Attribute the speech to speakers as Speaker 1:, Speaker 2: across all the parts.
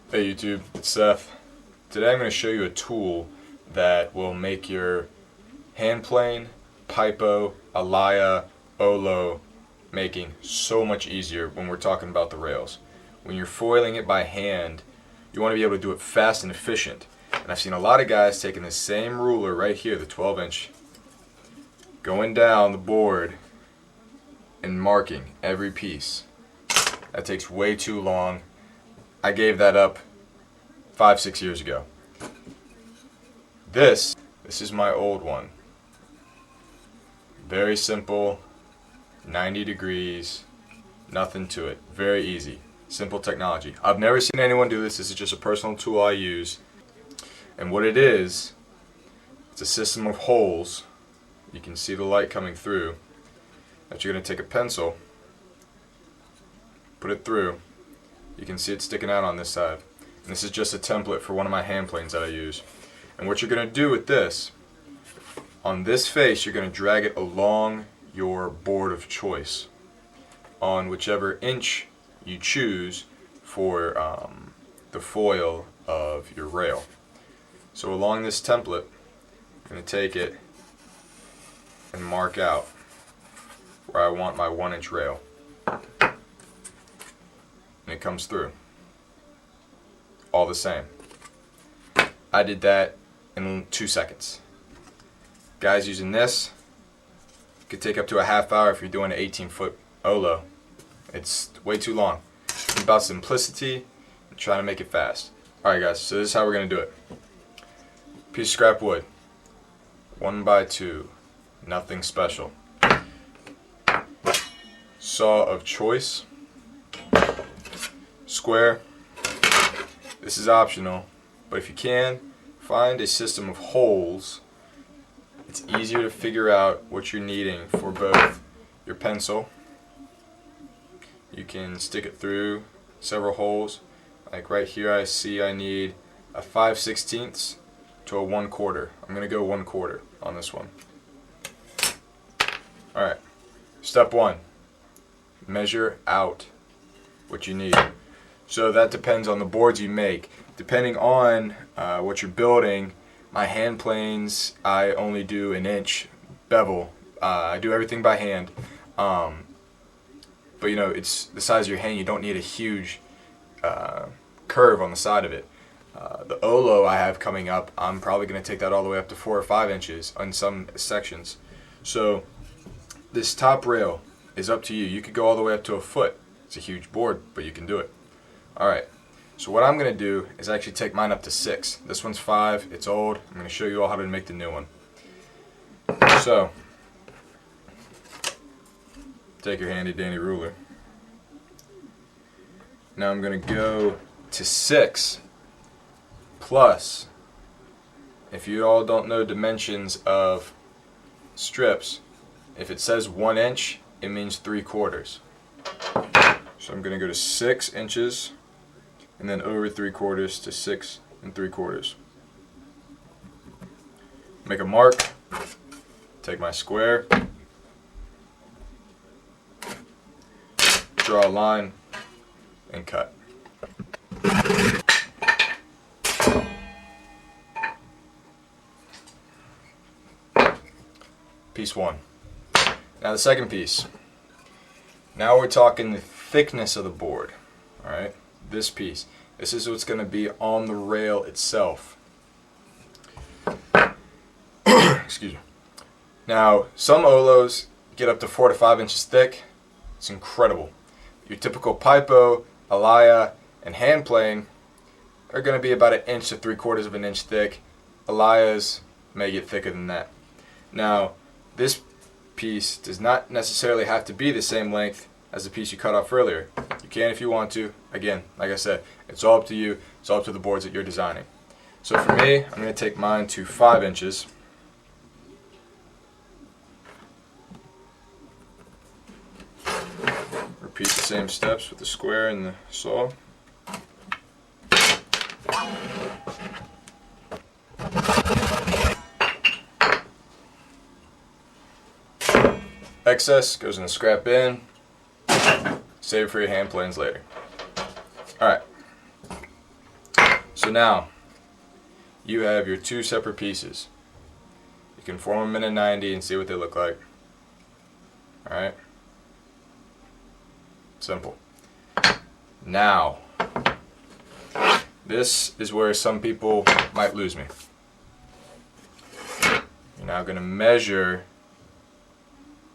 Speaker 1: Hey YouTube, it's Seth. Today I'm going to show you a tool that will make your Handplane, Paipo, Alaia, Olo making so much easier when we're talking about the rails. When you're foiling it by hand, you want to be able to do it fast and efficient. And I've seen a lot of guys taking the same ruler right here, the 12-inch, going down the board and marking every piece. That takes way too long. I gave that up 5-6 years ago. This is my old one. Very simple, 90 degrees, nothing to it. Very easy, simple technology. I've never seen anyone do this. This is just a personal tool I use. And what it is, it's a system of holes. You can see the light coming through. That you're going to take a pencil, put it through. You can see it sticking out on this side. And this is just a template for one of my hand planes that I use. And what you're going to do with this, on this face, you're going to drag it along your board of choice on whichever inch you choose for the foil of your rail. So along this template, I'm going to take it and mark out where I want my 1-inch rail. And it comes through. All the same. I did that in 2 seconds. Guys using this could take up to a half hour if you're doing an 18-foot Olo. It's way too long. It's about simplicity and trying to make it fast. Alright guys, so this is how we're going to do it. Piece of scrap wood. 1x2. Nothing special. Saw of choice. Square. This is optional, but if you can, find a system of holes. It's easier to figure out what you're needing for both your pencil. You can stick it through several holes. Like right here I see I need a 5/16 to a 1/4. I'm going to go 1/4 on this one. Alright, step 1. Measure out what you need. So that depends on the boards you make. Depending on what you're building, my hand planes, I only do 1-inch bevel. I do everything by hand. But you know, it's the size of your hand. You don't need a huge curve on the side of it. The Olo I have coming up, I'm probably going to take that all the way up to 4 or 5 inches on some sections. So this top rail is up to you. You could go all the way up to a foot. It's a huge board, but you can do it. Alright, so what I'm going to do is actually take mine up to 6. This one's 5, it's old. I'm going to show you all how to make the new one. So, take your handy dandy ruler. Now I'm going to go to 6 plus, if you all don't know dimensions of strips, if it says 1 inch, it means 3/4. So I'm going to go to 6 inches. And then over 3/4 to 6 3/4. Make a mark. Take my square. Draw a line and cut. Piece 1. Now the second piece. Now we're talking the thickness of the board. Alright? This piece. This is what's going to be on the rail itself. Excuse me. Now, some Olos get up to 4 to 5 inches thick. It's incredible. Your typical Paipo, Alaia, and Handplane are going to be about 1 inch to 3/4 of an inch thick. Alaias may get thicker than that. Now, this piece does not necessarily have to be the same length as the piece you cut off earlier. You can if you want to. Again, like I said, it's all up to you. It's all up to the boards that you're designing. So for me, I'm going to take mine to 5 inches. Repeat the same steps with the square and the saw. Excess goes in the scrap bin. Save it for your hand planes later. Alright. So now, you have your two separate pieces. You can form them in a 90 and see what they look like. Alright? Simple. Now, this is where some people might lose me. You're now going to measure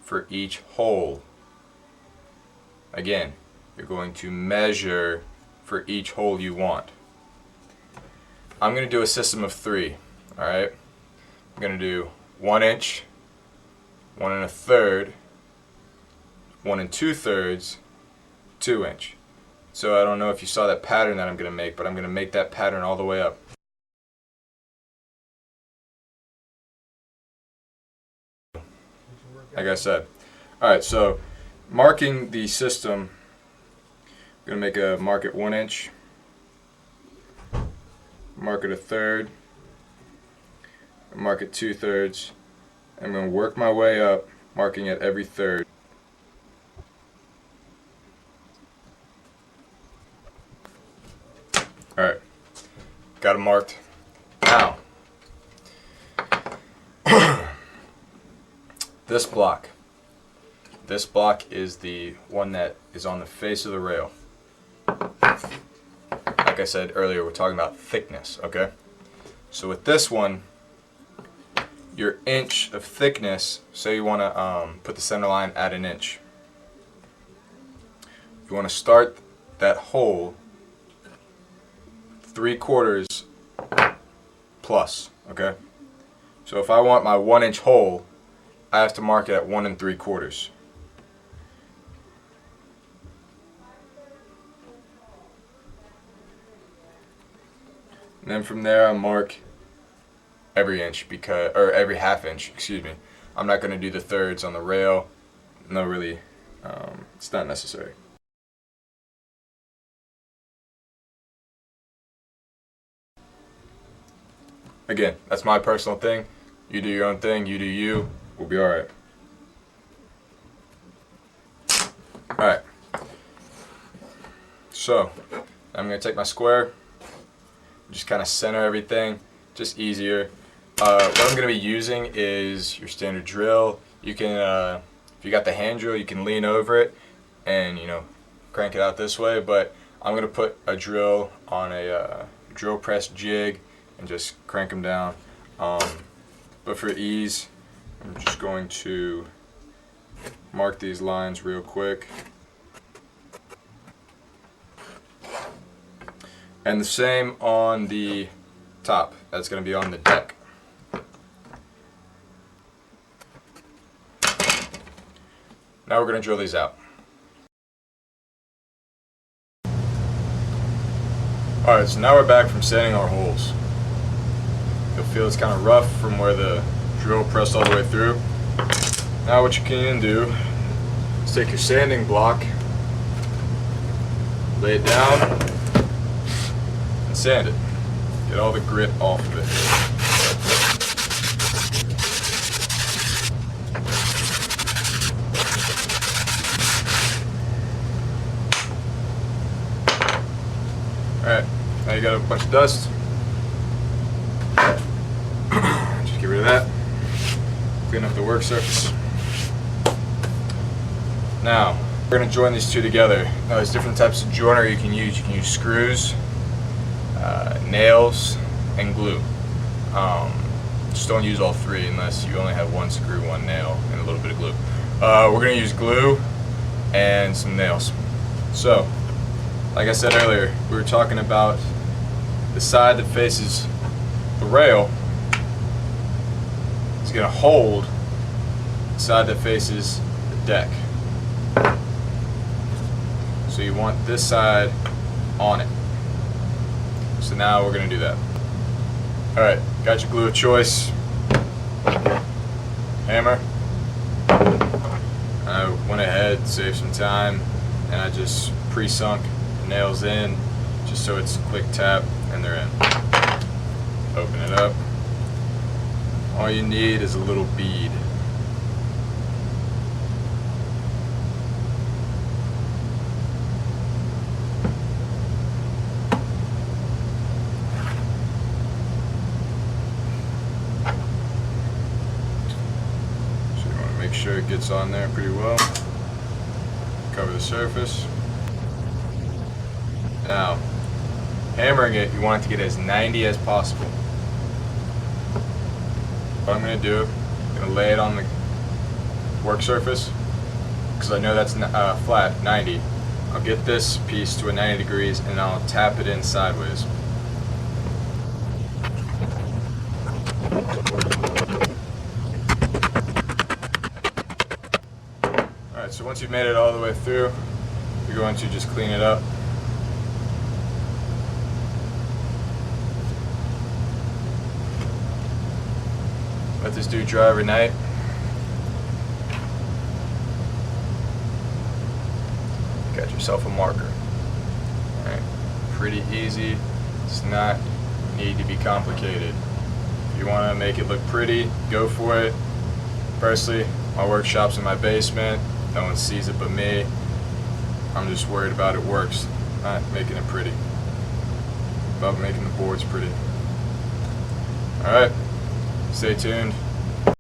Speaker 1: for each hole. Again, you're going to measure for each hole you want. I'm going to do a system of 3. Alright? I'm going to do 1 inch, 1 1/3, 1 2/3, 2 inch. So I don't know if you saw that pattern that I'm going to make, but I'm going to make that pattern all the way up. Like I said. Alright, so marking the system, I'm going to make a mark at 1 inch, mark at 1/3, mark at 2/3. I'm going to work my way up, marking at every third. Alright, got it marked. Now, this block is the one that is on the face of the rail. Like I said earlier, we're talking about thickness, okay? So with this one, your inch of thickness, say you want to put the center line at 1 inch. You want to start that hole 3/4 plus, okay? So if I want my 1 inch hole, I have to mark it at 1 3/4. And then from there I mark every inch, or every half inch, excuse me. I'm not going to do the thirds on the rail. No, really, it's not necessary. Again, that's my personal thing. You do your own thing, you do you, we'll be alright. Alright. So, I'm going to take my square, just kind of center everything, just easier. What I'm going to be using is your standard drill. You can, if you got the hand drill, you can lean over it and, you know, crank it out this way, but I'm going to put a drill on a drill press jig and just crank them down. But for ease, I'm just going to mark these lines real quick. And the same on the top. That's going to be on the deck. Now we're going to drill these out. Alright, so now we're back from sanding our holes. You'll feel it's kind of rough from where the drill pressed all the way through. Now what you can do is take your sanding block, lay it down, and sand it. Get all the grit off of it. Alright, now you got a bunch of dust. Just get rid of that. Clean up the work surface. Now, we're going to join these two together. Now, there's different types of joiner you can use. You can use screws, nails, and glue. Just don't use all three unless you only have one screw, one nail, and a little bit of glue. We're going to use glue and some nails. So, like I said earlier, we were talking about the side that faces the rail is going to hold the side that faces the deck. So you want this side on it. So now we're going to do that. Alright, got your glue of choice. Hammer. I went ahead, saved some time, and I just pre-sunk the nails in just so it's a quick tap and they're in. Open it up. All you need is a little bead. gets on there pretty well. Cover the surface. Now, hammering it, you want it to get as 90 as possible. What I'm going to do, I'm going to lay it on the work surface, because I know that's flat, 90. I'll get this piece to a 90 degrees and I'll tap it in sideways. Alright, so once you've made it all the way through, you're going to just clean it up. Let this dude dry overnight. Got yourself a marker. Alright, pretty easy. It's not need to be complicated. If you want to make it look pretty, go for it. Personally, my workshop's in my basement. No one sees it but me. I'm just worried about it works, not making it pretty. About making the boards pretty. Alright, stay tuned.